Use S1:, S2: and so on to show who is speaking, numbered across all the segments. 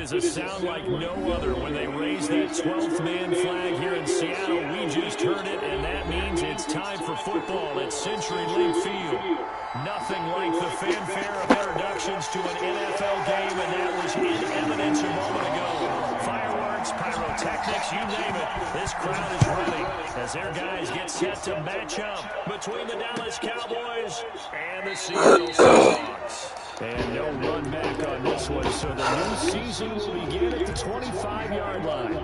S1: is a sound like no other when they raise that 12th man flag here in Seattle. We just heard it, and that means it's time for football at CenturyLink Field. Nothing like the fanfare of introductions to an NFL game, and that was in evidence a moment ago. Fireworks, pyrotechnics, you name it. This crowd is ready as their guys get set to match up between the Dallas Cowboys and the Seattle Seahawks. And no run back on this one, so the new season will begin at the 25-yard line.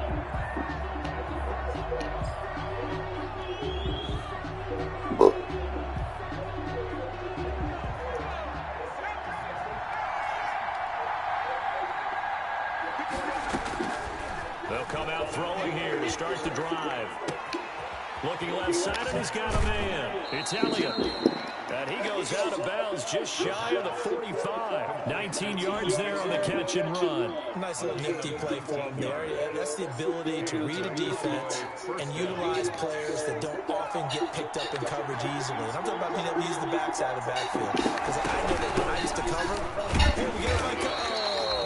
S1: They'll come out throwing here to start the drive. Looking left side, and he's got a man. It's Elliott. And he goes out of bounds just shy of the 45. 19 yards there on the catch and run.
S2: Nice little nifty play for him there. Yeah, that's the ability to read a defense and utilize players that don't often get picked up in coverage easily. And I'm talking about being able to use the backside of the backfield. Because I know that when I used to cover, here we go,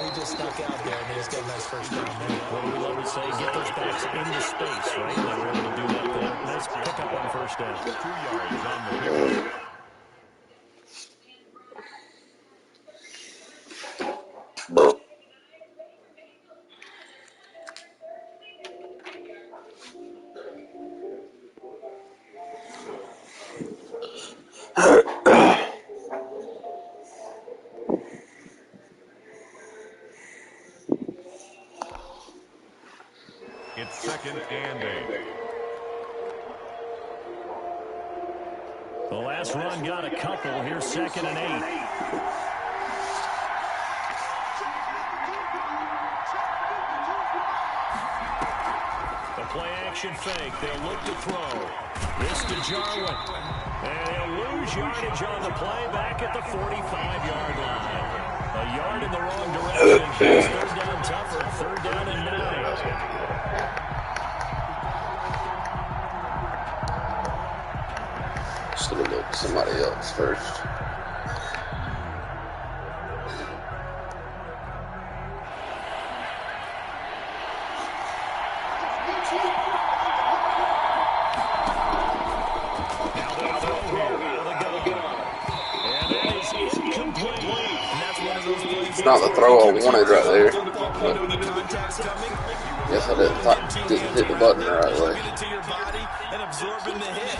S2: he just snuck out there, and he just got a nice first down there.
S1: What do we love to say? Get those backs into space, right? They were able to do that there. Nice pick up on first down. 2 yards on the pick.
S3: It's 2nd and 8.
S1: The last run got a couple. Here's 2nd and 8. The play action fake. They'll look to throw. This to Jarwin. And he'll lose yardage on the play back at the 45-yard line. A yard in the wrong direction. It's third down tougher. 3rd down and 9.
S4: Should have looked somebody else first. It's not the throw I wanted right there. Guess I didn't hit the button the right way.
S2: And absorbing the hit,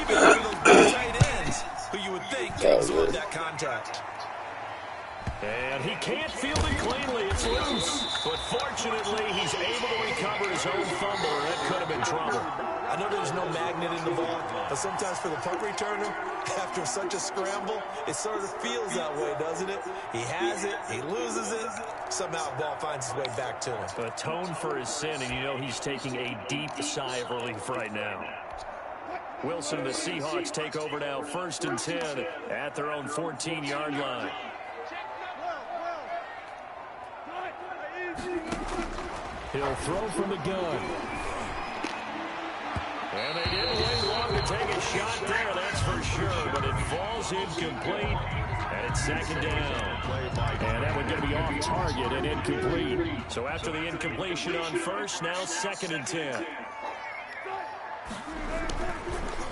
S2: even those tight ends who you would think can absorb that contact.
S1: And he can't field it cleanly. It's loose. But fortunately, he's able to recover his own fumble, or that could have been trouble.
S2: I know there's no magnet in the ball, but sometimes for the punt returner, after such a scramble, it sort of feels that way, doesn't it? He has it, he loses it, somehow the ball finds its way back to him.
S1: Atone for his sin, and you know he's taking a deep sigh of relief right now. Wilson and the Seahawks take over now, 1st and 10 at their own 14-yard line. He'll throw from the gun. And they didn't wait long to take a shot there, that's for sure. But it falls incomplete, and it's 2nd down. And that one going to be off target and incomplete. So after the incompletion on first, now 2nd and 10.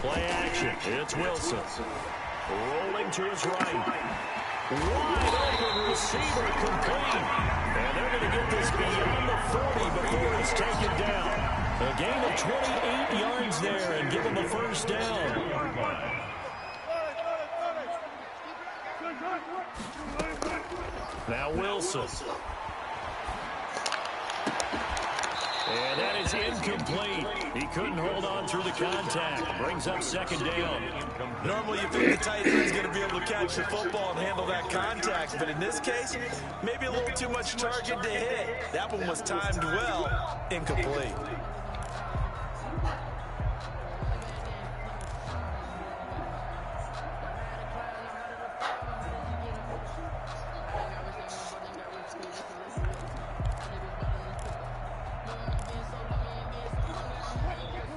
S1: Play action. It's Wilson. Rolling to his right. Wide open receiver complete. And they're going to get this beyond the 40 before it's taken down. A gain of 28 yards there and give him a first down. Now Wilson. And that is incomplete. He couldn't hold on through the contact. Brings up 2nd down.
S2: Normally you think the tight end's going to be able to catch the football and handle that contact, but in this case, maybe a little too much target to hit. That one was timed well. Incomplete.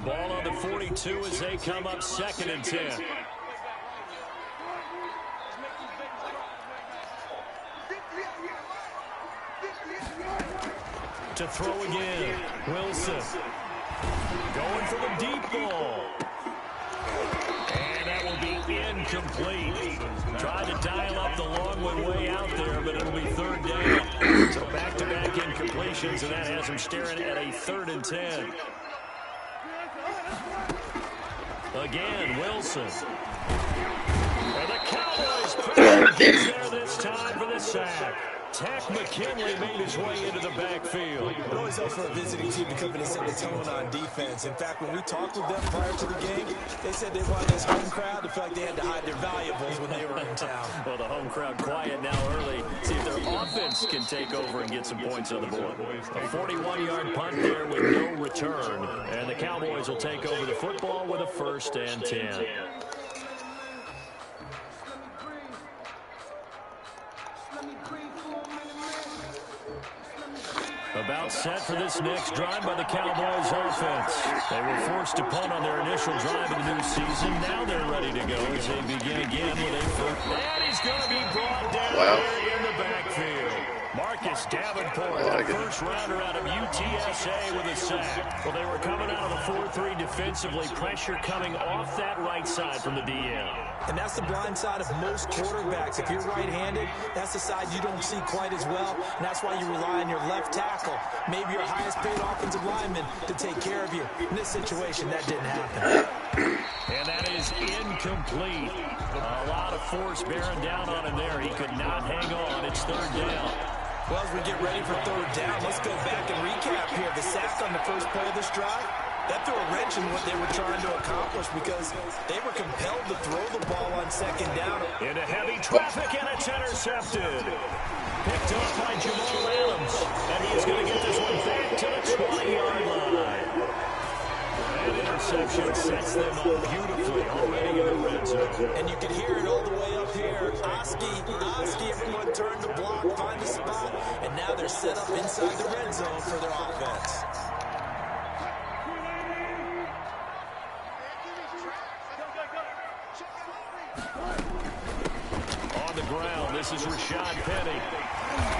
S1: Ball on the 42 as they come up 2nd and 10. To throw again. Wilson. Going for the deep ball. And that will be incomplete. Tried to dial up the long way out there, but it'll be third down. So back-to-back incompletions, and that has him staring at a 3rd and 10. Again, Wilson. And the Cowboys gets there this time for the sack. Tech McKinley made his way into the backfield.
S2: It always helps for a visiting team to come in and set the tone on defense. In fact, when we talked with them prior to the game, they said they wanted this home crowd to feel like they had to hide their valuables when they were in town.
S1: Well, the home crowd quiet now early. See if their offense can take over and get some points on the board. A 41-yard punt there with no return. And the Cowboys will take over the football with a 1st and 10. About set for this next drive by the Cowboys offense. They were forced to punt on their initial drive of the new season. Now they're ready to go as they begin again with a first. And he's going to be brought down here in the backfield. Marcus Davenport, the first rounder out of UTSA with a sack. Well, they were coming out of the 4-3 defensively. Pressure coming off that right side from the DN.
S2: And that's the blind side of most quarterbacks. If you're right-handed, that's the side you don't see quite as well. And that's why you rely on your left tackle, maybe your highest-paid offensive lineman, to take care of you. In this situation, that didn't happen.
S1: And that is incomplete. A lot of force bearing down on him there. He could not hang on. It's 3rd down.
S2: Well, as we get ready for 3rd down, let's go back and recap here. The sack on the first play of this drive, that threw a wrench in what they were trying to accomplish because they were compelled to throw the ball on 2nd down.
S1: Into heavy traffic, and it's intercepted. Picked up by Jamal Adams, and he's going to get this one back to the 20-yard line. That interception sets them up beautifully already in the red zone.
S2: And you can hear it all the way up here. Oski, everyone turned to block, find a spot, and now they're set up inside the red zone for their offense.
S1: On the ground, this is Rashad Penny.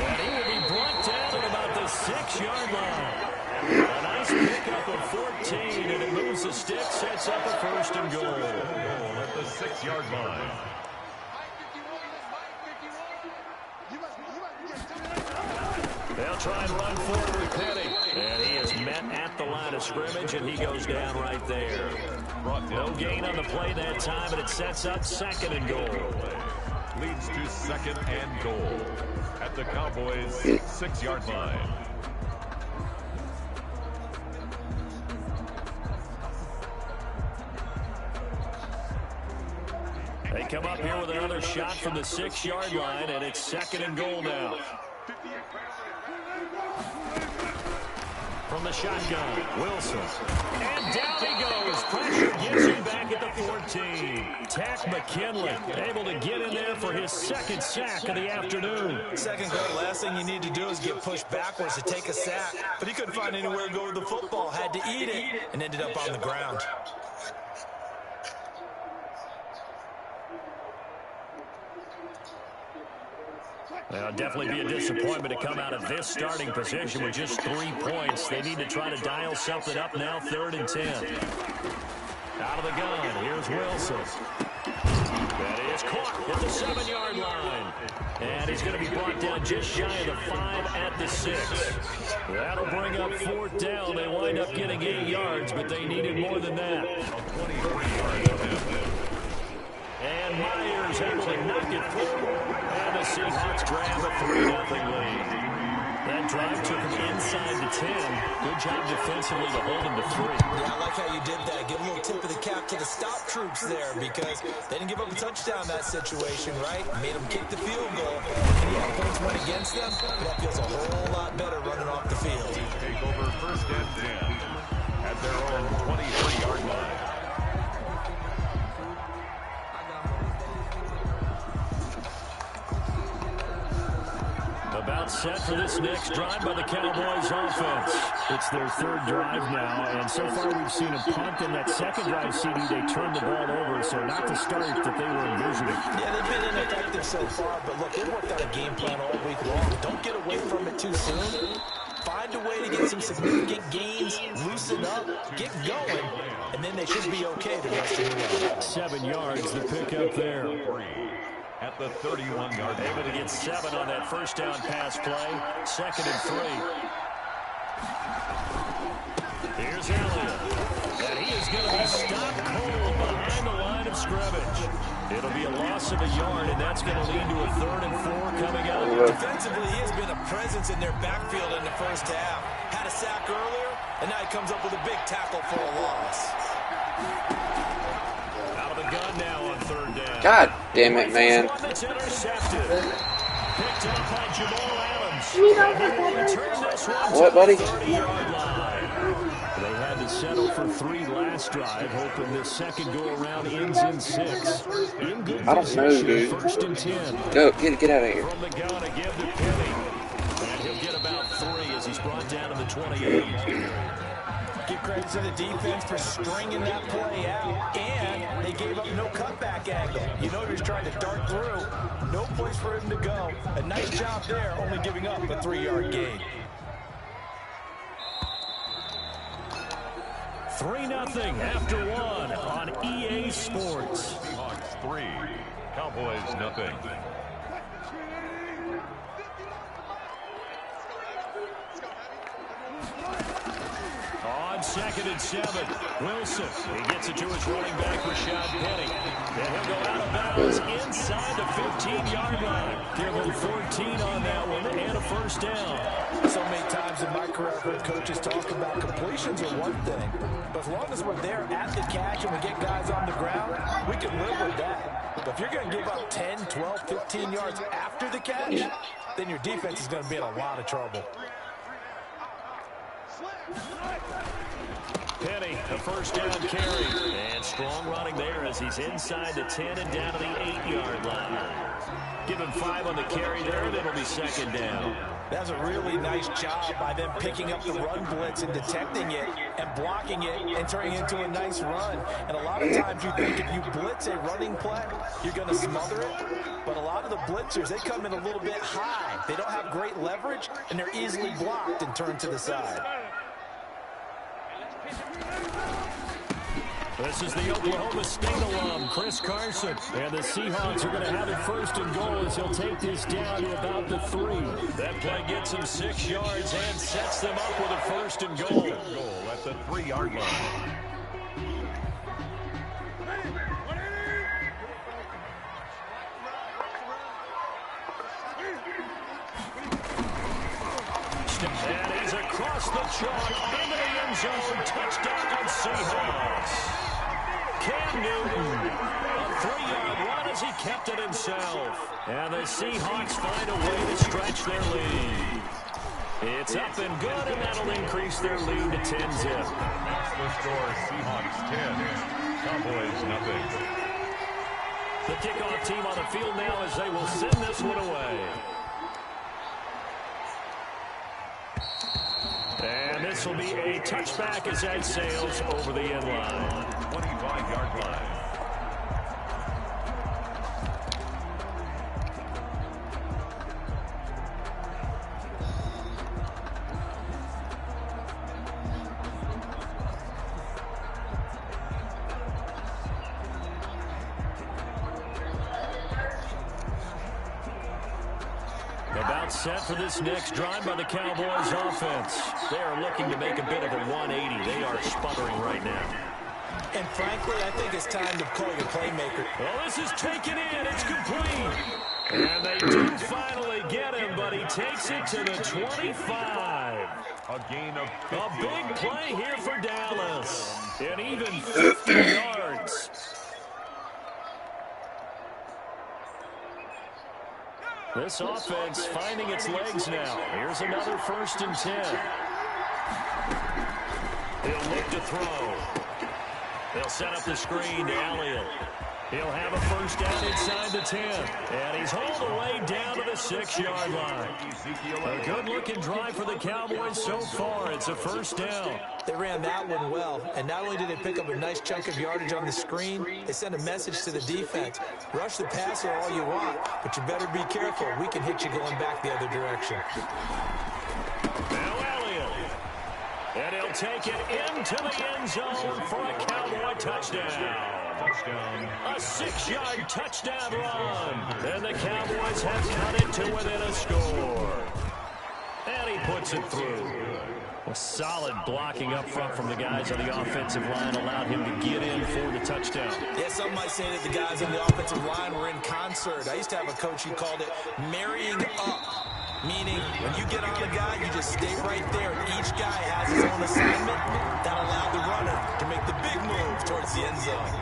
S1: And he will be brought down at about the 6-yard line. A nice pickup of 14, and it moves the stick, sets up a 1st and goal.
S3: At the 6-yard line.
S1: They'll try and run forward with Penny. And he is met at the line of scrimmage, and he goes down right there. No gain on the play that time, and it sets up 2nd and goal.
S3: Leads to 2nd and goal at the Cowboys' 6-yard line.
S1: They come up here with another shot from the 6-yard line, and it's 2nd and goal now. From the shotgun, Wilson. And down he goes. Pressure gets him back at the 14. Tech McKinley able to get in there for his 2nd sack of the afternoon.
S2: 2nd goal, last thing you need to do is get pushed backwards to take a sack. But he couldn't find anywhere to go with the football, had to eat it, and ended up on the ground.
S1: Well, definitely be a disappointment to come out of this starting position with just 3 points. They need to try to dial something up now, 3rd and 10. Out of the gun, here's Wilson. That is caught at the 7-yard line. And he's going to be brought down just shy of the 5 at the 6. That'll bring up 4th down. They wind up getting 8 yards, but they needed more than that. And Myers able to knock it through. And the Seahawks grab a 3-0 lead. That drive took him inside the 10. Good job defensively to hold him to 3.
S2: Yeah, I like how you did that. Give a little tip of the cap to the stop troops there because they didn't give up a touchdown in that situation, right? Made them kick the field goal. And yeah, points went against them, but that feels a whole lot better running off the field.
S3: Take over 1st and 10 at their own 23-yard line.
S1: About set for this next drive by the Cowboys offense. It's their 3rd drive now, and so far we've seen a punt in that 2nd drive, CD. They turned the ball over, so not the start that they were envisioning.
S2: Yeah, they've been ineffective so far, but look, they worked on a game plan all week long. Don't get away from it too soon. Find find a way to get some significant gains, loosen up, get going, and then they should be okay the rest of the way.
S1: 7 yards, the pickup there.
S3: At the 31-yard line.
S1: Able to get 7 on that first down pass play. 2nd and 3. Here's Elliott. And he is going to be stopped cold behind the line of scrimmage. It'll be a loss of a yard, and that's going to lead to a 3rd and 4 coming up.
S2: Defensively, he has been a presence in their backfield in the first half. Had a sack earlier, and now he comes up with a big tackle for a loss.
S1: Out of the gun now on 3rd down.
S4: God damn it, man.
S1: That's intercepted. Picked up by Jamal Adams.
S4: What, buddy?
S1: 30-yard line. They had to settle for 3 last drive, hoping this second go-around ends in 6. In good
S4: I don't know, dude.
S1: 1st and 10.
S4: Go, get out of here.
S1: From the gun to give to Penny. And he'll get about 3 as he's brought down to the 28.
S2: Give credit to the defense for stringing that play out, and they gave up no cutback angle. You know he was trying to dart through. No place for him to go. A nice job there, only giving up a 3-yard gain.
S1: 3-0 after 1 on EA Sports.
S3: Seahawks 3, Cowboys nothing.
S1: On 2nd and 7, Wilson. He gets it to his running back, Rashad Penny. And he'll go out of bounds inside the 15-yard line. Give him 14 on that one and a first down.
S2: So many times in my career, I've heard coaches talk about completions are one thing. But as long as we're there at the catch and we get guys on the ground, we can live with that. But if you're going to give up 10, 12, 15 yards after the catch, then your defense is going to be in a lot of trouble.
S1: Penny, the first down carry. And strong running there as he's inside the 10 and down to the 8-yard line. Give him 5 on the carry there, and it'll be 2nd down.
S2: That's a really nice job by them picking up the run blitz and detecting it and blocking it and turning it into a nice run. And a lot of times you think if you blitz a running play, you're going to smother it. But a lot of the blitzers, they come in a little bit high. They don't have great leverage, and they're easily blocked and turned to the side.
S1: This is the Oklahoma State alum, Chris Carson. And the Seahawks are going to have it 1st and goal as he'll take this down to about the 3. That play gets him 6 yards and sets them up with a 1st and goal.
S3: Goal at the 3-yard line.
S1: And he's across the chalk into the end zone. Touchdown, Seahawks. Cam Newton, a 3-yard run as he kept it himself. And the Seahawks find a way to stretch their lead. It's up and good, and that'll increase their lead to 10-zip.
S3: That's the score, Seahawks 10, Cowboys nothing.
S1: The kickoff team on the field now as they will send this one away. And this will be a touchback as that sails over the end line.
S3: 25-yard line.
S1: About set for this next drive by the Cowboys offense. They are looking to make a bit of a 180. They are sputtering right now.
S2: And frankly, I think it's time to call your playmaker.
S1: Well, this is taken in. It's complete. And they do finally get him, but he takes it to the 25.
S3: A gain of 50.
S1: A big play here for Dallas. And even 50 yards. This offense finding its legs now. Here's another 1st and 10. He'll look to throw. They'll set up the screen to Elliott. He'll have a first down inside the 10. And he's hauled away down to the 6-yard line. A good-looking drive for the Cowboys so far. It's a first down.
S2: They ran that one well, and not only did they pick up a nice chunk of yardage on the screen, they sent a message to the defense. Rush the passer all you want, but you better be careful. We can hit you going back the other direction.
S1: Now Elliott. take it into the end zone for a Cowboy touchdown. A 6-yard touchdown run. And the Cowboys have cut it to within a score. And he puts it through. A solid blocking up front from the guys on the offensive line allowed him to get in for the touchdown.
S2: Yeah, some might say that the guys on the offensive line were in concert. I used to have a coach who called it marrying up. Meaning, when you get on the guy, you just stay right there. And each guy has his own assignment. That allowed the runner to make the big move towards the end zone.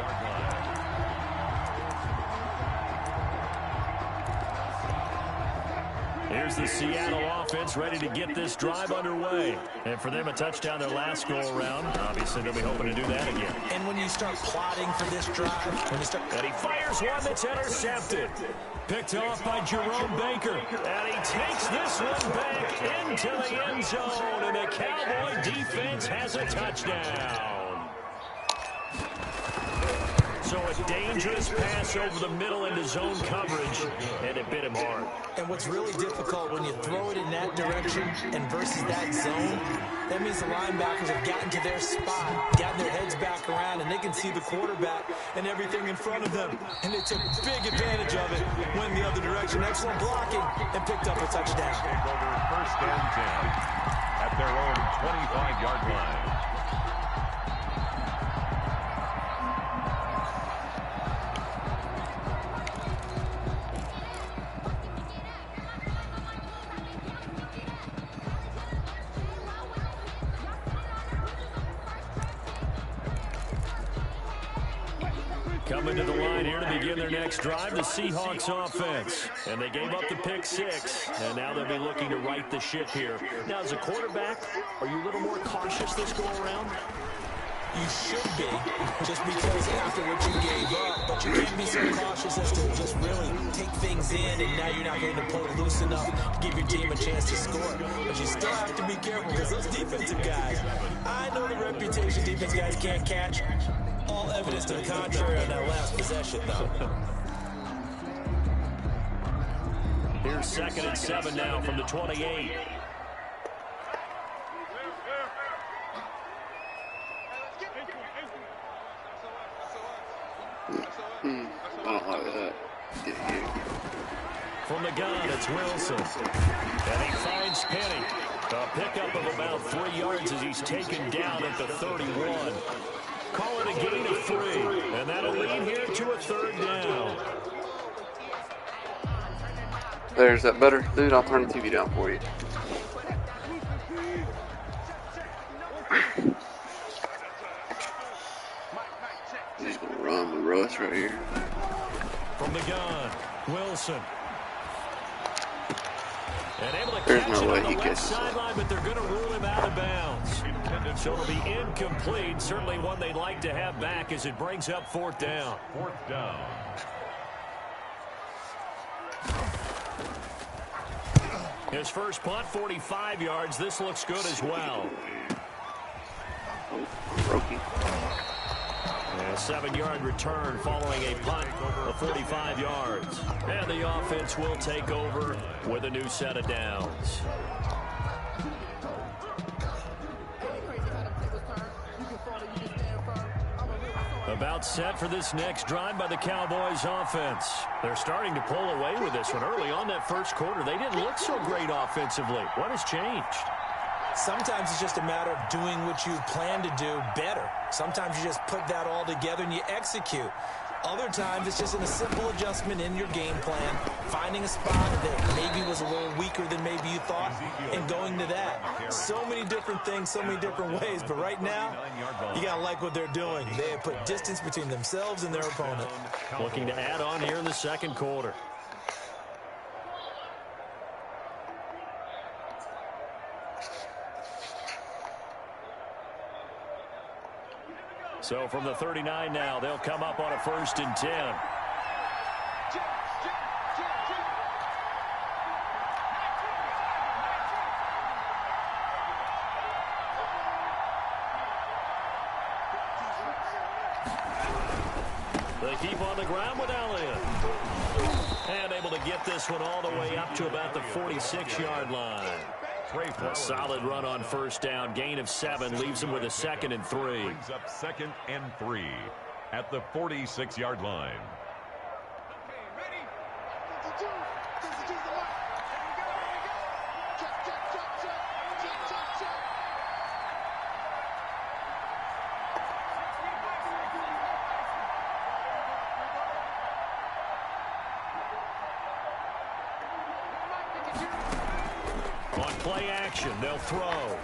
S1: Here's the Seattle offense ready to get this drive underway. And for them, a touchdown their last go-around. Obviously, they'll be hoping to do that again.
S2: And when you start plotting for this drive,
S1: and he fires one that's intercepted. Picked off by Jerome Baker. And he takes this one back into the end zone. And the Cowboy defense has a touchdown. So a dangerous pass over the middle into zone coverage, and it bit him hard.
S2: And what's really difficult when you throw it in that direction and versus that zone, that means the linebackers have gotten to their spot, gotten their heads back around, and they can see the quarterback and everything in front of them. And they took big advantage of it, went the other direction, excellent blocking, and picked up a touchdown.
S3: Over 1st and 10 at their own 25-yard line.
S1: Coming to the line here to begin their next drive, the Seahawks offense. And they gave up the pick 6, and now they'll be looking to right the ship here. Now, as a quarterback, are you a little more cautious this go-around?
S2: You should be, just because after what you gave up, but you can't be so cautious as to just really take things in, and now you're not going to play loose enough to give your team a chance to score. But you still have to be careful because those defensive guys, I know the reputation defense guys can't catch. All evidence to the contrary on that last possession, though.
S1: Here's 2nd and 7 now from the 28.
S4: I don't like that.
S1: From the gun, it's Wilson. And he finds Penny. A pickup of about 3 yards as he's taken down at the 31. Call it a gain of 3. And that'll lead here to a 3rd down.
S4: There's that better? Dude, I'll turn the TV down for you. He's going to run with Russ right here.
S1: From the gun, Wilson. And able to
S4: There's
S1: catch
S4: no way
S1: it on
S4: he
S1: the left
S4: gets it.
S1: sideline, but they're going to rule him out of bounds. So it'll be incomplete. Certainly one they'd like to have back as it brings up 4th down.
S3: 4th down.
S1: His first punt, 45 yards. This looks good as well.
S4: Brokey.
S1: A 7-yard return following a punt of 45 yards. And the offense will take over with a new set of downs. About set for this next drive by the Cowboys offense. They're starting to pull away with this one. Early on that first quarter, they didn't look so great offensively. What has changed?
S2: Sometimes it's just a matter of doing what you plan to do better. Sometimes you just put that all together and you execute. Other times it's just a simple adjustment in your game plan, finding a spot that maybe was a little weaker than maybe you thought, and going to that. So many different things, so many different ways, but right now, you got to like what they're doing. They have put distance between themselves and their opponent.
S1: Looking to add on here in the second quarter. So from the 39 now, they'll come up on a 1st and 10. They keep on the ground with Elliott. And able to get this one all the way up to about the 46-yard line. A solid run on first down. Gain of 7 leaves him with a 2nd and 3.
S3: Brings up 2nd and 3 at the 46-yard line.
S1: On play action, they'll throw.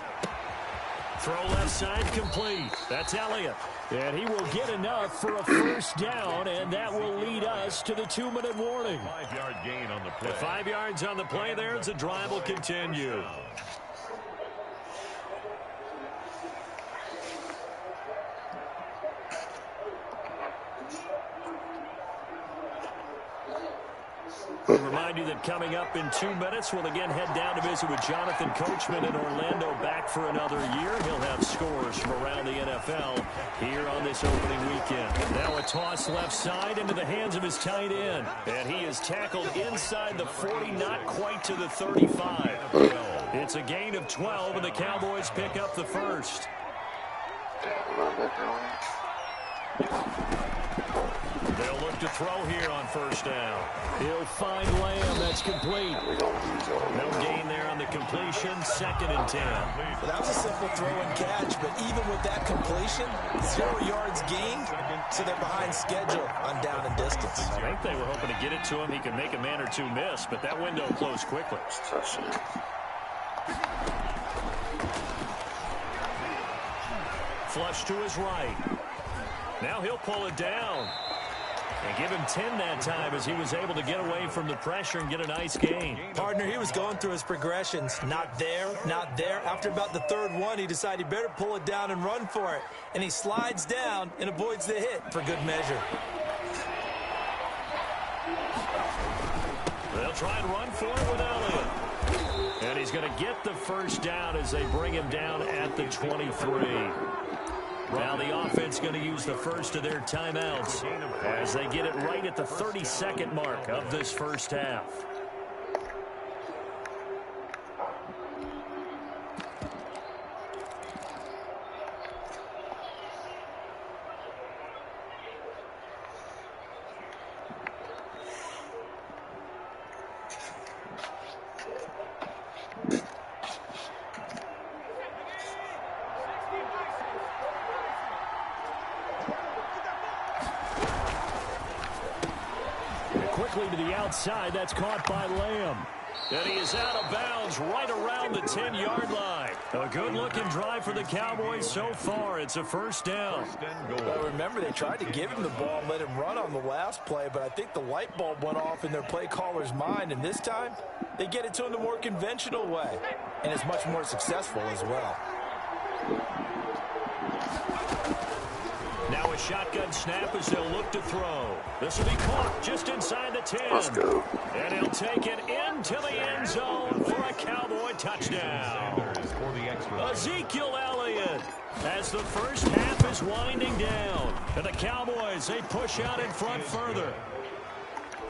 S1: Throw left side complete. That's Elliott. And he will get enough for a first down, and that will lead us to the 2-minute warning.
S3: 5-yard gain on the play.
S1: 5 yards on the play there as the drive will continue. We remind you that coming up in 2 minutes, we'll again head down to visit with Jonathan Coachman in Orlando, back for another year. He'll have scores from around the NFL here on this opening weekend. Now a toss left side into the hands of his tight end. And he is tackled inside the 40, not quite to the 35. It's a gain of 12, and the Cowboys pick up the first. They'll look to throw here on first down. He'll find Lamb. That's complete. No gain there on the completion. 2nd and 10.
S2: Well, that was a simple throw and catch, but even with that completion, 0 yards gained, so they're behind schedule on down and distance.
S1: I think they were hoping to get it to him. He could make a man or two miss, but that window closed quickly. Flush to his right. Now he'll pull it down. And give him 10 that time as he was able to get away from the pressure and get a nice gain.
S2: Partner, he was going through his progressions. Not there, not there. After about the 3rd one, he decided he better pull it down and run for it. And he slides down and avoids the hit for good measure.
S1: They'll try and run for it with Elliott. And he's going to get the first down as they bring him down at the 23. Now the offense going to use the first of their timeouts as they get it right at the 32nd mark of this first half. Quickly to the outside. That's caught by Lamb. And he is out of bounds right around the 10-yard line. A good-looking drive for the Cowboys so far. It's a first down.
S2: Well, remember, they tried to give him the ball and let him run on the last play, but I think the light bulb went off in their play caller's mind, and this time they get it to him the more conventional way, and it's much more successful as well.
S1: Now a shotgun snap as they'll look to throw. This will be caught just inside the 10.
S4: Let's go.
S1: And he'll take it into the end zone for a Cowboy touchdown. Ezekiel Elliott as the first half is winding down. And the Cowboys, they push out in front further.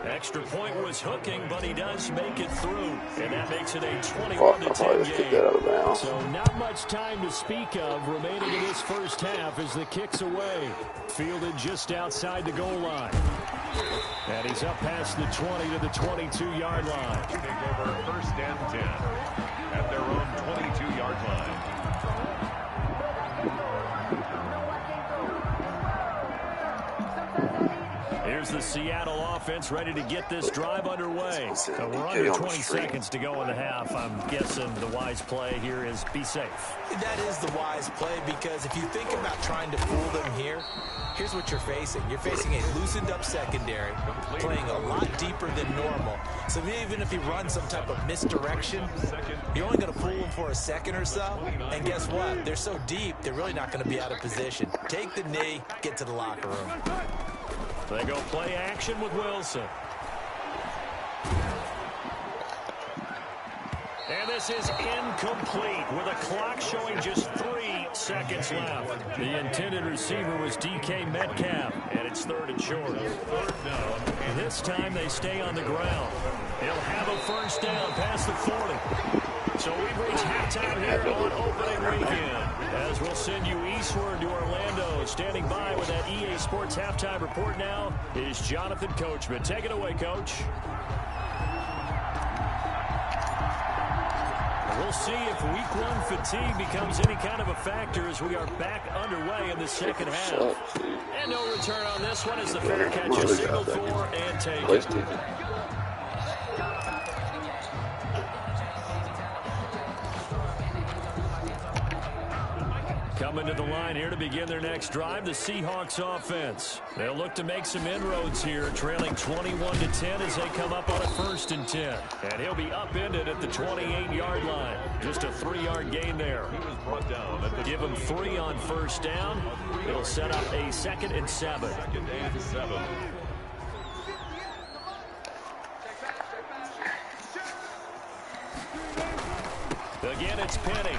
S1: Extra point was hooking, but he does make it through. And that makes it a 21-10 game. So not much time to speak of remaining in this first half as the kick's away. Fielded just outside the goal line. And he's up past the 20 to the 22-yard line.
S3: Take over 1st and 10 at their own 22-yard line.
S1: Here's the Seattle offense ready to get this drive underway. We're under 20 seconds to go in the half. I'm guessing the wise play here is be safe.
S2: That is the wise play, because if you think about trying to fool them here, here's what you're facing. You're facing a loosened up secondary, playing a lot deeper than normal. So even if you run some type of misdirection, you're only going to fool them for a second or so. And guess what? They're so deep, they're really not going to be out of position. Take the knee, get to the locker room.
S1: They go play action with Wilson. And this is incomplete with a clock showing just 3 seconds left. The intended receiver was DK Metcalf, and it's 3rd and short. This time they stay on the ground. He'll have a first down past the 40. So we've reached halftime here on opening weekend. As we'll send you eastward to Orlando. Standing by with that EA Sports halftime report now is Jonathan Coachman. Take it away, Coach. We'll see if week one fatigue becomes any kind of a factor as we are back underway in the second half. And no return on this one as the fair catch is signaled for and taken. Coming to the line here to begin their next drive, the Seahawks offense. They'll look to make some inroads here, trailing 21-10 as they come up on a 1st and 10. And he'll be upended at the 28-yard line. Just a 3-yard gain there. Give him 3 on 1st down. It'll set up a 2nd and 7. Again, it's Penny.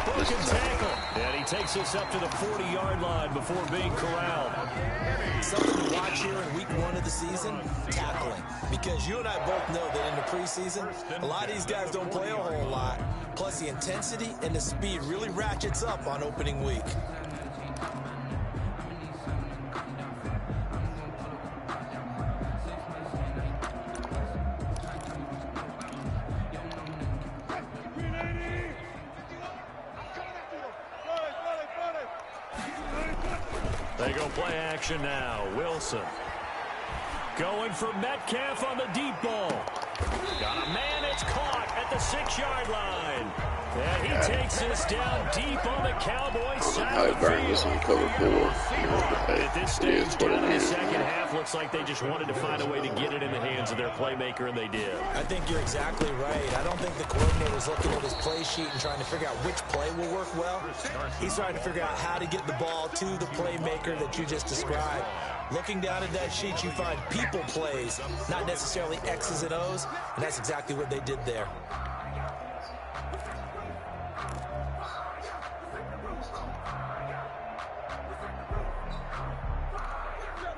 S1: Broken tackle. And he takes us up to the 40-yard line before being corralled.
S2: Something to watch here in week 1 of the season, tackling. Because you and I both know that in the preseason, a lot of these guys don't play a whole lot. Plus, the intensity and the speed really ratchets up on opening week.
S1: They go play action now. Wilson going for Metcalf on the deep ball. Got a man. It's caught at the 6-yard line. And he takes this down deep on the Cowboys side of the field. At this stage, in the second half, looks like they just wanted to find a way to get it in the hands of their playmaker, and they did.
S2: I think you're exactly right. I don't think the coordinator's looking at his play sheet and trying to figure out which play will work well. He's trying to figure out how to get the ball to the playmaker that you just described. Looking down at that sheet, you find people plays, not necessarily X's and O's, and that's exactly what they did there.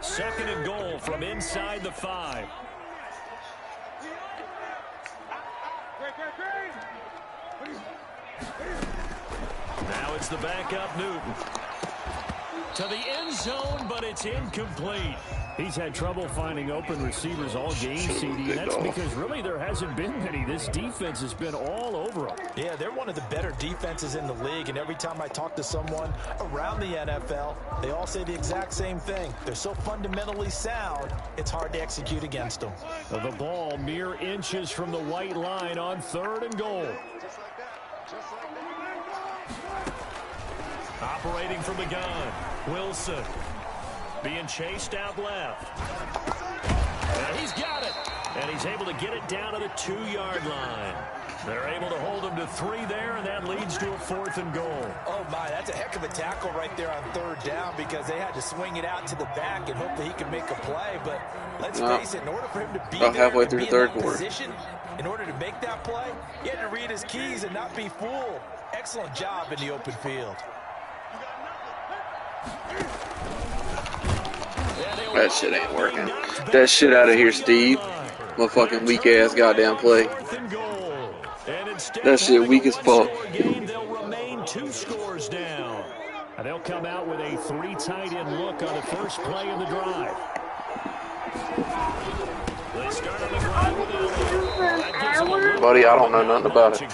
S1: Second and goal from inside the 5. Now it's the backup Newton. To the end zone, but it's incomplete. He's had trouble finding open receivers all game, CD. That's because really there hasn't been many. This defense has been all over them.
S2: Yeah, they're one of the better defenses in the league, and every time I talk to someone around the NFL, they all say the exact same thing. They're so fundamentally sound, it's hard to execute against them.
S1: The ball mere inches from the white line on 3rd and goal. Operating from the gun, Wilson being chased out left. And he's got it. And he's able to get it down to the 2-yard line. They're able to hold him to 3 there, and that leads to a 4th and goal.
S2: Oh, my, that's a heck of a tackle right there on 3rd down because they had to swing it out to the back and hope that he could make a play. But let's face it, in order for him to be there
S4: halfway
S2: and
S4: through
S2: be
S4: the third
S2: in that
S4: quarter.
S2: position, in order to make that play, he had to read his keys and not be fooled. Excellent job in the open field.
S4: That shit ain't working. That shit out of here, Steve. Motherfucking weak ass goddamn play. That shit weak as fuck.
S1: They'll remain 2 scores down. They'll come out with a 3 tight end look on the first play of the drive. They start on the ground with
S4: Buddy, I don't know nothing about it.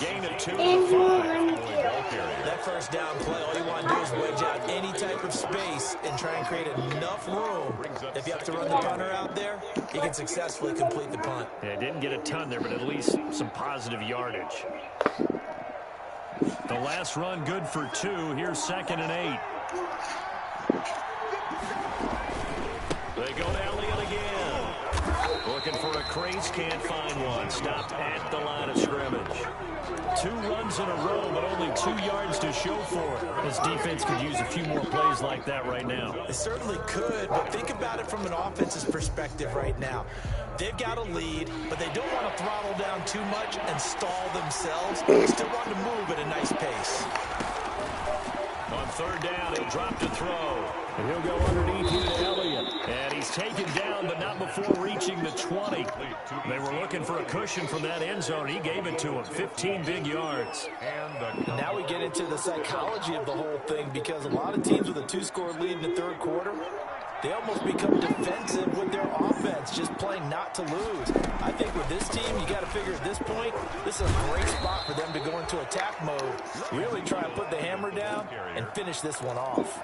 S2: That first down play, all you want to do is wedge out any type of space and try and create enough room. If you have to run the punter out there, he can successfully complete the punt.
S1: Yeah, didn't get a ton there, but at least some positive yardage. The last run good for 2. Here's 2nd and 8. They go to Elliott again. Looking for a crease, can't find one. Stopped at the line of scrimmage. 2 runs in a row, but only 2 yards to show for it. This defense could use a few more plays like that right now.
S2: They certainly could, but think about it from an offense's perspective right now. They've got a lead, but they don't want to throttle down too much and stall themselves. They still want to move at a nice pace.
S1: On 3rd down, he'll drop to throw. And he'll go underneath here to Elliott. And he's taken down, but not before reaching the 20. They were looking for a cushion from that end zone. He gave it to him. 15 big yards.
S2: Now we get into the psychology of the whole thing, because a lot of teams with a 2-score lead in the third quarter, they almost become defensive with their offense, just playing not to lose. I think with this team, you got to figure at this point, this is a great spot for them to go into attack mode, really try to put the hammer down and finish this one off.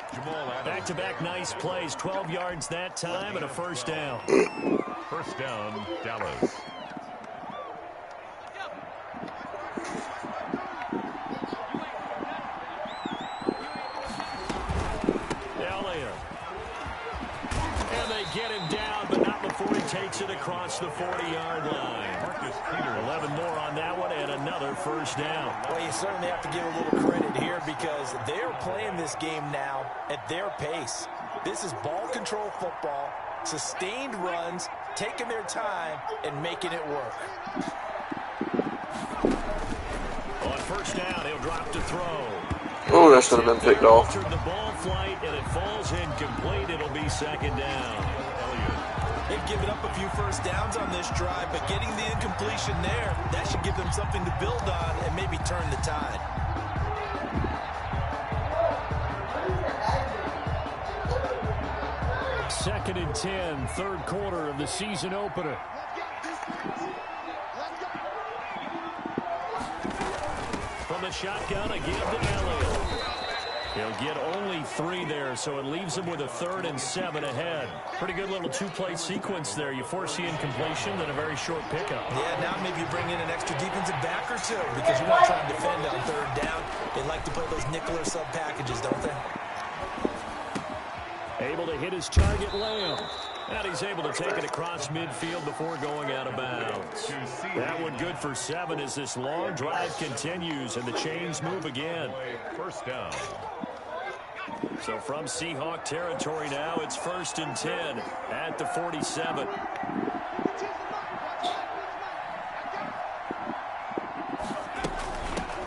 S1: Back-to-back nice plays, 12 yards that time and a first down.
S3: First down, Dallas.
S1: Get him down, but not before he takes it across the 40-yard line. 11 more on that one, and another first down.
S2: Well, you certainly have to give a little credit here, because they're playing this game now at their pace. This is ball control football, sustained runs, taking their time, and making it work.
S1: On first down, he'll drop to throw.
S4: Oh, that should have been picked off.
S1: The ball flight, and it falls incomplete. It'll be second down.
S2: They've given up a few first downs on this drive, but getting the incompletion there, that should give them something to build on and maybe turn the tide.
S1: Second and 10, third quarter of the season opener. From the shotgun, again to Elliott. He'll get only 3 there, so it leaves him with a 3rd and 7 ahead. Pretty good little 2-play sequence there. You force the incompletion, then a very short pickup.
S2: Yeah, now maybe you bring in an extra defensive back or two, because you're not trying to defend on third down. They like to play those nickel or sub packages, don't they?
S1: Able to hit his target, Lamb. And he's able to take it across midfield before going out of bounds. That one good for 7 as this long drive continues and the chains move again.
S3: First down.
S1: So from Seahawk territory now, it's 1st and 10 at the 47.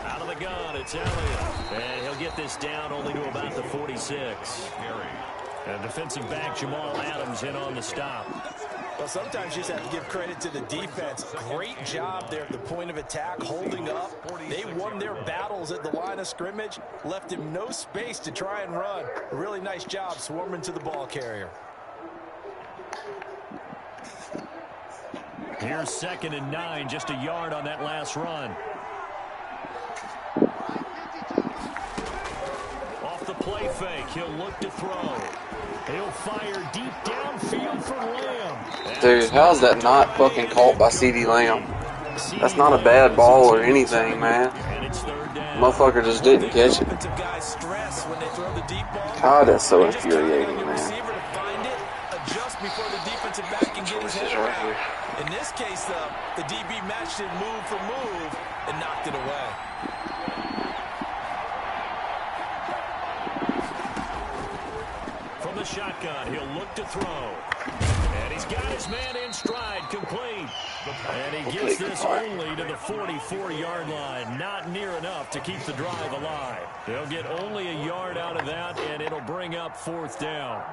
S1: Out of the gun, it's Elliott. And he'll get this down only to about the 46. And defensive back Jamal Adams in on the stop.
S2: Well, sometimes you just have to give credit to the defense. Great job there at the point of attack, holding up. They won their battles at the line of scrimmage, left him no space to try and run. A really nice job swarming to the ball carrier.
S1: Here's 2nd and 9, just a yard on that last run. Off the play fake, he'll look to throw. He'll fire deep downfield for Lamb.
S4: Dude, how's that not fucking caught by CeeDee Lamb? That's not a bad ball or anything, man. Motherfucker just didn't catch it. God, that's so infuriating, man. This is right here.
S2: In this case, though, the DB matched it move for move and knocked it away.
S1: From the shotgun, he'll look to throw. And he's got his man in stride, complete. And he gets this only to the 44-yard line. Not near enough to keep the drive alive. They'll get only a yard out of that, and it'll bring up 4th down.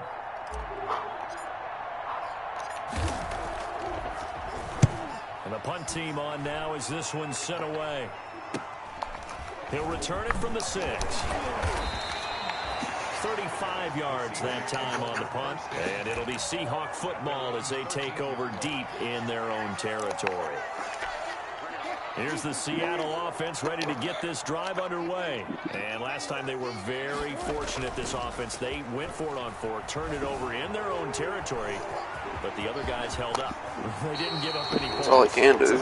S1: And the punt team on now as this one's sent away. He'll return it from the 6. 35 yards that time on the punt. And it'll be Seahawk football as they take over deep in their own territory. Here's the Seattle offense ready to get this drive underway. And last time they were very fortunate, this offense. They went for it on 4, turned it over in their own territory, but the other guys held up. They didn't give up any points.
S4: That's all he can do.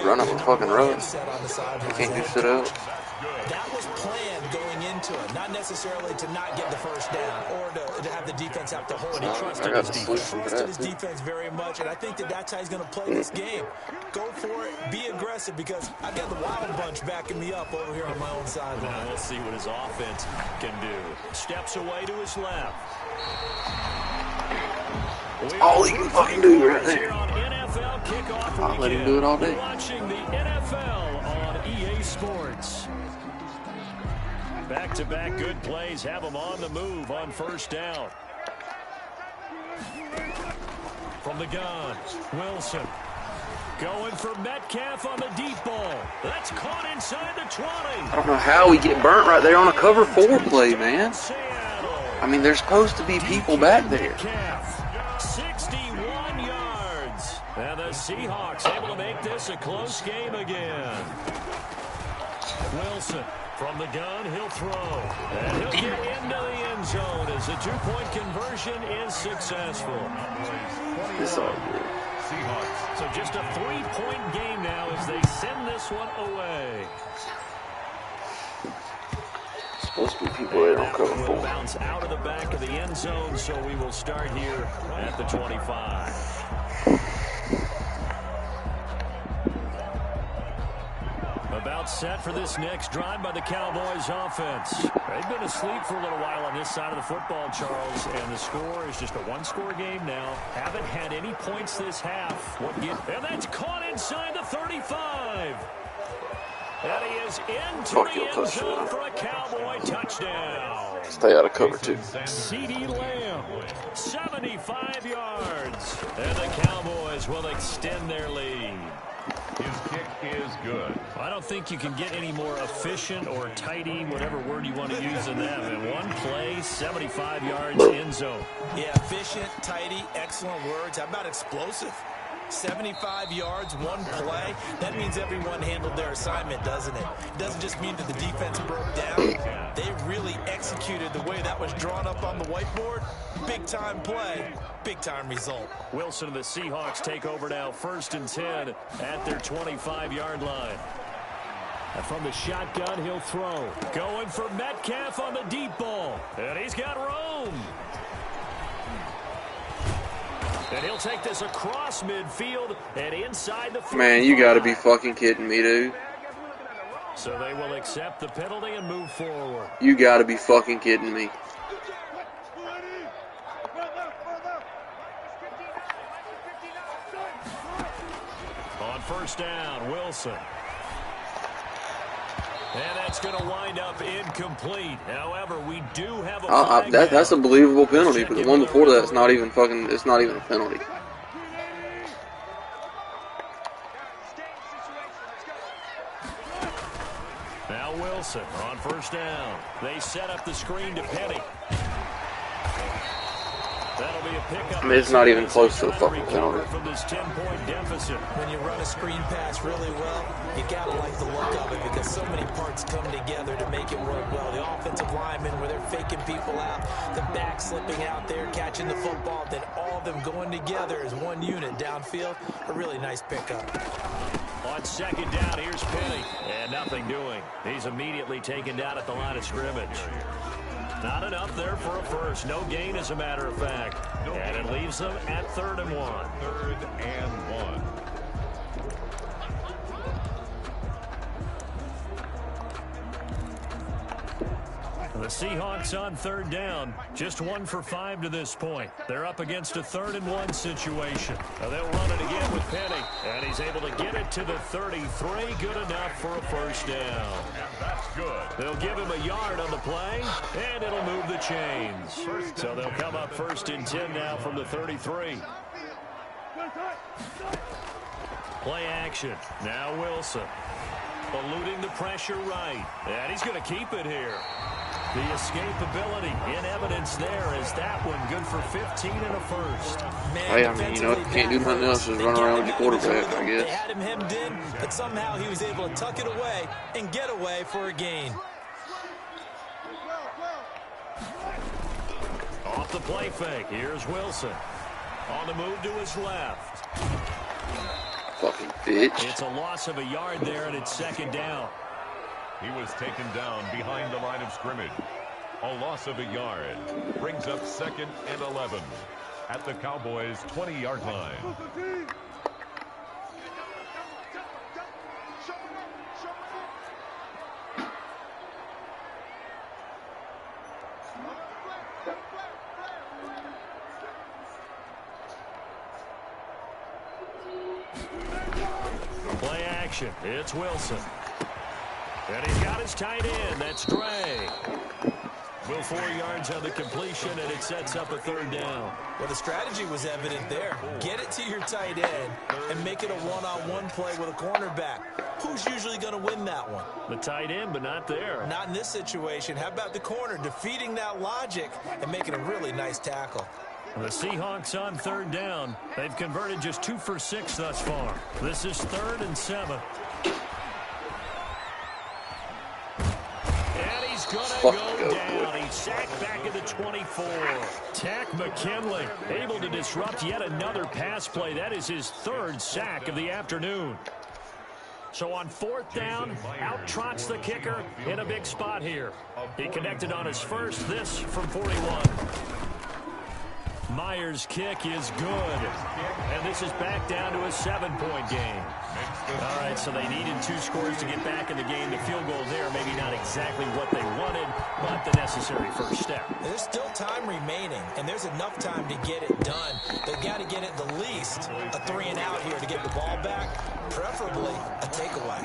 S4: Run up a fucking road. He can't do sit up.
S2: That was planned going into it, not necessarily to not get the first down or to have the defense have to hold it. He trusted his defense very much, and I think that's how he's going to play this game. Go for it, be aggressive, because I've got the Wild Bunch backing me up over here on my own sideline.
S1: Now we'll see what his offense can do. Steps away to his left.
S4: All he can fucking do right there.
S1: Kickoff
S4: I'll let him do it all day.
S1: Watching the NFL on EA Sports. Back-to-back good plays have them on the move on first down. From the gun, Wilson. Going for Metcalf on the deep ball. That's caught inside the 20.
S4: I don't know how we get burnt right there on a cover 4 play, man. I mean, there's supposed to be people back there.
S1: 61 yards. And the Seahawks able to make this a close game again. Wilson from the gun, he'll throw. And he'll get into the end zone as the two-point conversion is successful.
S4: It's all good.
S1: Seahawks. So just a 3-point game now as they send this one away.
S4: Supposed to be people there on cover 4.
S1: Bounce out of the back of the end zone, so we will start here at the 25. About set for this next drive by the Cowboys offense. They've been asleep for a little while on this side of the football, Charles, and the score is just a one-score game now. Haven't had any points this half. And that's caught inside the 35. And he is into the end zone for a Cowboy touchdown.
S4: Stay out of cover 2.
S1: CeeDee Lamb, 75 yards. And the Cowboys will extend their lead.
S3: His kick is good.
S1: I don't think you can get any more efficient or tidy, whatever word you want to use in that. In one play, 75 yards end zone. Yeah, efficient, tidy, excellent words. How about explosive? 75 yards, one play. That means everyone handled their assignment, doesn't it? It doesn't just mean that the defense broke down. They really executed the way that was drawn up on the whiteboard. Big-time play, big-time result. Wilson and the Seahawks take over now, 1st and 10 at their 25-yard line. And from the shotgun, he'll throw. Going for Metcalf on the deep ball. And he's got room. And he'll take this across midfield and inside the 45.
S4: Man, you gotta be fucking kidding me, dude.
S1: So they will accept the penalty and move forward.
S4: You gotta be fucking kidding me.
S1: On 1st down, Wilson. And that's going to wind up incomplete. However, we do have a flag
S4: that's a believable penalty, but the one before that's not even fucking, it's not even a penalty.
S1: Now Wilson on 1st down. They set up the screen to Penny. That'll be a pickup.
S4: I mean, it's not even close to a fucking penalty.
S1: From this 10-point deficit. When you run a screen pass really well, you gotta like the look of it because so many parts come together to make it work well. The offensive linemen, where they're faking people out, the back slipping out there, catching the football, then all of them going together as one unit downfield. A really nice pickup. On 2nd down, here's Penny. And nothing doing. He's immediately taken down at the line of scrimmage. Not enough there for a first. No gain, as a matter of fact. And it leaves them at 3rd and 1.
S3: 3rd and 1.
S1: The Seahawks on 3rd down. Just 1 for 5 to this point. They're up against a 3rd and 1 situation. Now they'll run it again with Penny. And he's able to get it to the 33. Good enough for a 1st down.
S3: And that's good.
S1: They'll give him a yard on the play, and it'll move the chains. So they'll come up 1st and 10 now from the 33. Play action. Now Wilson. Eluding the pressure right. And he's going to keep it here. The escapability in evidence there as that one good for 15 and a first.
S4: Hey, I mean, you know, if you can't do nothing else, just run around with your quarterback, I guess.
S2: They had him hemmed in, but somehow he was able to tuck it away and get away for a gain.
S1: Off the play fake, here's Wilson. On the move to his left.
S4: Fucking bitch.
S1: It's a loss of a yard there, and it's 2nd down.
S3: He was taken down behind the line of scrimmage. A loss of a yard brings up 2nd and 11 at the Cowboys' 20-yard line.
S1: Play action. It's Wilson. And he's got his tight end. That's Dre. 4 yards on the completion, and it sets up a 3rd down.
S2: Well, the strategy was evident there. Get it to your tight end and make it a one-on-one play with a cornerback. Who's usually going to win that one?
S1: The tight end, but not there.
S2: Not in this situation. How about the corner defeating that logic and making a really nice tackle?
S1: The Seahawks on 3rd down. They've converted just 2 for 6 thus far. This is 3rd and 7. And he's going to go down. He's sacked back at the 24. Tack McKinley able to disrupt yet another pass play. That is his 3rd sack of the afternoon. So on 4th down, out trots the kicker in a big spot here. He connected on his first, this from 41. Myers' kick is good. And this is back down to a 7-point game. All right, so they needed 2 scores to get back in the game. The field goal there, maybe not exactly what they wanted, but the necessary first step.
S2: There's still time remaining, and there's enough time to get it done. They've got to get it the least a 3 and out here to get the ball back, preferably a takeaway.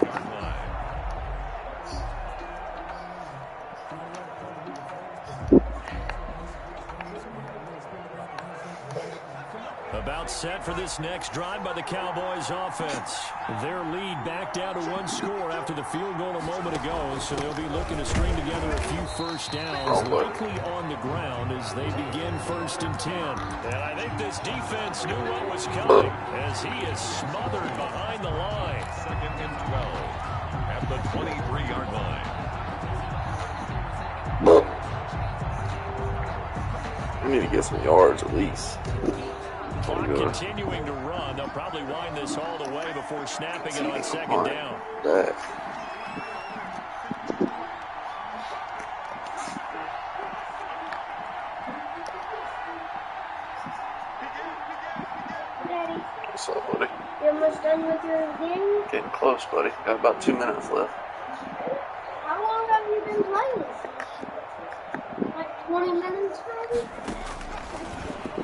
S1: About set for this next drive by the Cowboys offense. Their lead back down to 1 score after the field goal a moment ago, so they'll be looking to string together a few first downs, likely on the ground as they begin 1st and 10. And I think this defense knew what was coming as he is smothered behind the line.
S3: 2nd and 12 at the 23-yard line.
S4: We need to get some yards at least.
S1: Clock continuing to run. They'll probably wind this all the way before snapping it on 2nd down.
S4: What's up, buddy?
S5: You almost done with your game?
S4: Getting close, buddy. Got about 2 minutes left.
S5: How long have you been playing? Like 20 minutes, maybe?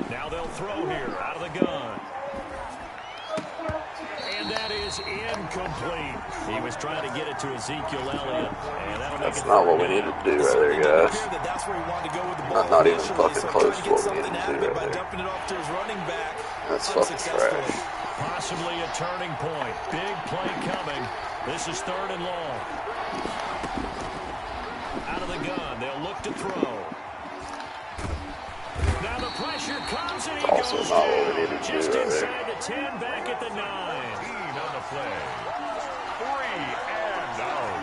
S1: Now they'll throw here out of the gun. And that is incomplete. He was trying to get it to Ezekiel Elliott. And
S4: that's not what we needed to do right there, guys. Not even fucking close to what we needed to do right there. That's fucking trash.
S1: Possibly a turning point. Big play coming. This is 3rd and long. Out of the gun. They'll look to throw. Now the pressure comes and he
S4: also
S1: goes
S4: not what we needed to
S1: just
S4: do right
S1: inside
S4: there.
S1: the 10, back at the 9.
S3: On the play. 3 and out.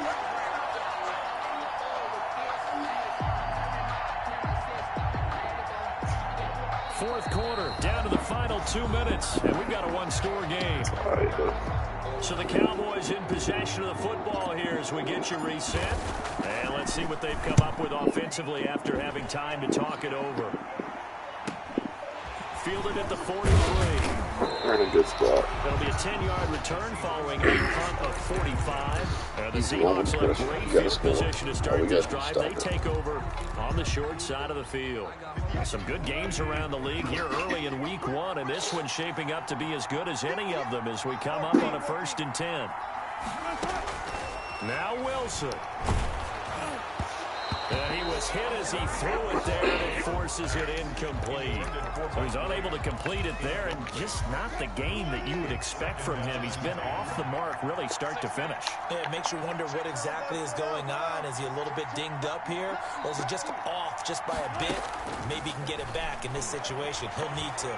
S1: Fourth quarter, down to the final 2 minutes, and we've got a 1-score game. So the Cowboys in possession of the football here as we get you reset. And let's see what they've come up with offensively after having time to talk it over. Fielded at the 43.
S4: They're in a good spot.
S1: That'll be a 10-yard return following a punt of 45. The Seahawks will have great field position to start this drive. They take over on the short side of the field. Some good games around the league here early in week 1, and this one's shaping up to be as good as any of them as we come up on a 1st and 10. Now Wilson. And he was hit as he threw it there, and it forces it incomplete. So he's unable to complete it there, and just not the game that you would expect from him. He's been off the mark really start to finish.
S2: Yeah, it makes you wonder what exactly is going on. Is he a little bit dinged up here, or is he just off just by a bit? Maybe he can get it back in this situation. He'll need to.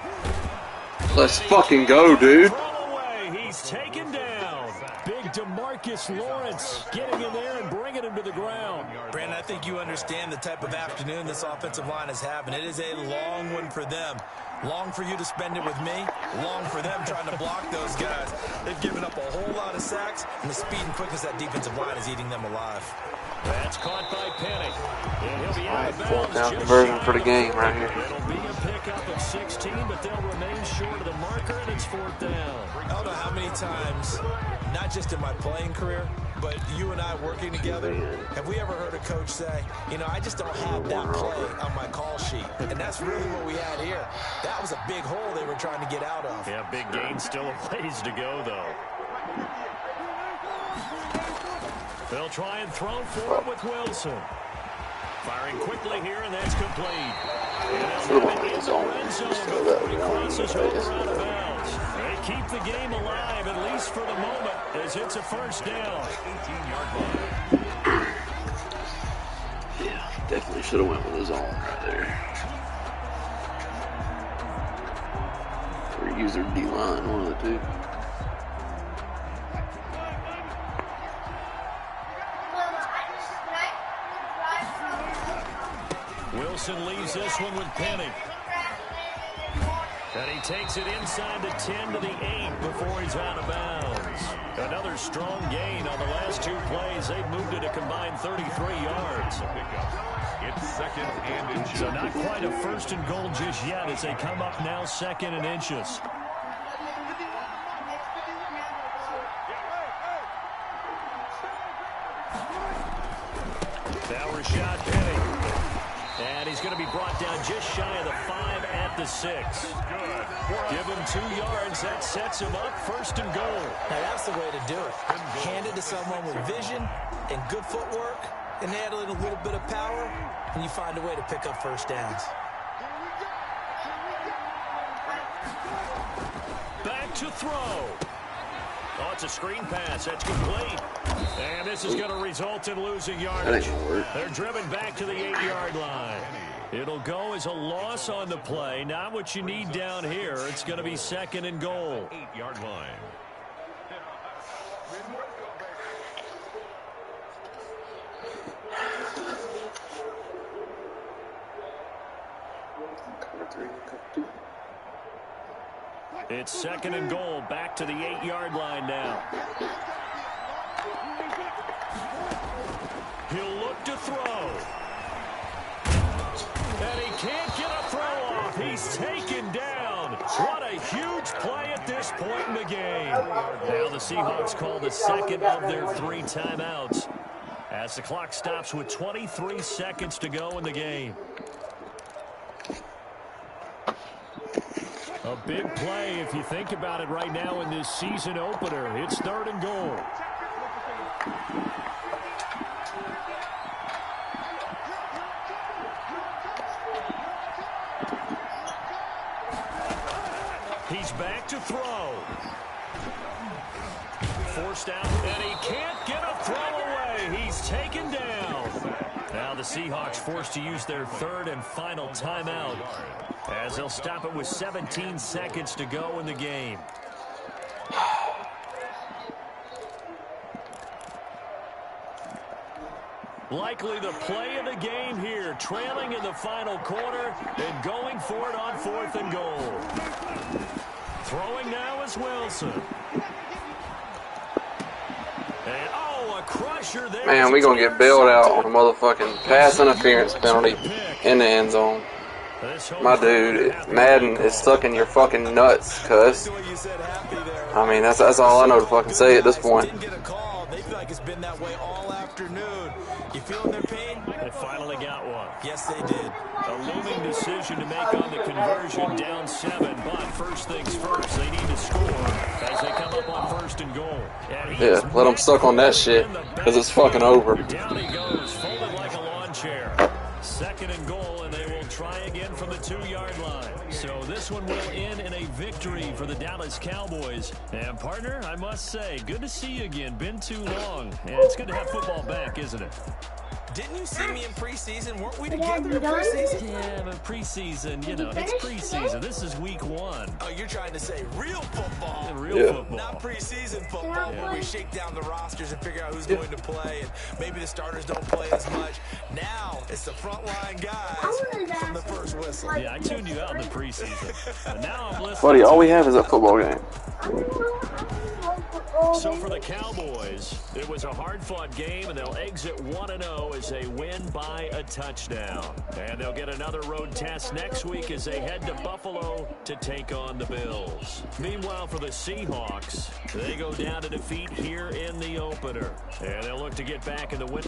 S4: Let's fucking go, dude.
S1: Throw away. He's taken down. Big DeMarcus Lawrence getting in there and bringing him to the ground.
S2: Brandon, I think you understand the type of afternoon this offensive line is having. It is a long one for them. Long for you to spend it with me. Long for them trying to block those guys. They've given up a whole lot of sacks, and the speed and quickness of that defensive line is eating them alive.
S1: That's caught by Penny. And he'll be out of bounds.
S4: 4th down conversion for the game right here.
S1: It'll be a pickup of 16, but they'll remain short of the marker, and it's 4th down.
S2: I don't know how many times, not just in my playing career, but you and I working together, have we ever heard a coach say, you know, I just don't have that play on my call sheet. And that's really what we had here. That was a big hole they were trying to get out of.
S1: Yeah, big gain, still a ways to go, though. They'll try and throw for it with Wilson. Firing quickly here, and that's complete.
S4: Should have went with his own. Just throw that one.
S1: They keep the game alive, at least for the moment, as it's a first down.
S3: 18-yard line.
S4: Yeah, definitely should have went with his own right there. Or use their D-line, one of the two.
S1: Wilson leaves this one with Penny. And he takes it inside the 10 to the 8 before he's out of bounds. Another strong gain on the last two plays. They've moved it a combined 33 yards.
S3: It's second and inches.
S1: So not quite a first and goal just yet as they come up now second and inches. Now Rashad Penny. And he's going to be brought down just shy of the 5 at the 6. Give him 2 yards. That sets him up first and goal.
S2: Now, that's the way to do it. Hand it to someone with vision and good footwork and add in a little bit of power, and you find a way to pick up first downs.
S1: Back to throw. Oh, it's a screen pass. That's complete. And this is going to result in losing yardage. They're driven back to the 8-yard line. It'll go as a loss on the play. Not what you need down here. It's going to be second and goal.
S3: 8-yard line.
S1: It's second and goal, back to the 8-yard line now. He'll look to throw. And he can't get a throw off. He's taken down. What a huge play at this point in the game. Now the Seahawks call the second of their 3 timeouts as the clock stops with 23 seconds to go in the game. A big play if you think about it right now in this season opener. It's third and goal. He's back to throw. Forced out, and he can't get a throw away. He's taken down. Now the Seahawks forced to use their third and final timeout, as they'll stop it with 17 seconds to go in the game. Likely the play of the game here, trailing in the final quarter and going for it on 4th and goal. Throwing now is Wilson. And, oh, a crusher there.
S4: Man, we gonna get bailed out on a motherfucking pass interference penalty in the end zone. My dude, Madden is sucking your fucking nuts, cuz. I mean, that's all I know to fucking say at this point.
S2: Didn't get a call. They feel like it's been that way all afternoon. You feeling their pain?
S1: They finally got one.
S2: Yes, they did.
S1: A looming decision to make on the conversion, down 7, but first things first, they need to score as they come up on 1st and goal.
S4: Yeah, let them suck on that shit, because it's fucking over.
S1: Down he goes, folded like a lawn chair. 2nd and goal, and they will try again from the 2-yard line. So this one will end in a victory for the Dallas Cowboys. And partner, I must say, good to see you again. Been too long, and it's good to have football back, isn't it?
S2: Didn't you see me in preseason? Weren't we together in preseason?
S1: Yeah, but preseason, you know, it's preseason. This is week 1.
S2: Oh, you're trying to say real football.
S1: Real football.
S2: Not preseason football.
S1: Yeah.
S2: We shake down the rosters and figure out who's going to play, and maybe the starters don't play as much. Now it's the frontline guys from the first whistle.
S1: Yeah, I tuned you out in the preseason. But now I'm listening.
S4: Buddy, all we have is a football game.
S1: So for the Cowboys, it was a hard-fought game, and they'll exit 1-0 as they win by a touchdown. And they'll get another road test next week as they head to Buffalo to take on the Bills. Meanwhile, for the Seahawks, they go down to defeat here in the opener. And they'll look to get back in the win.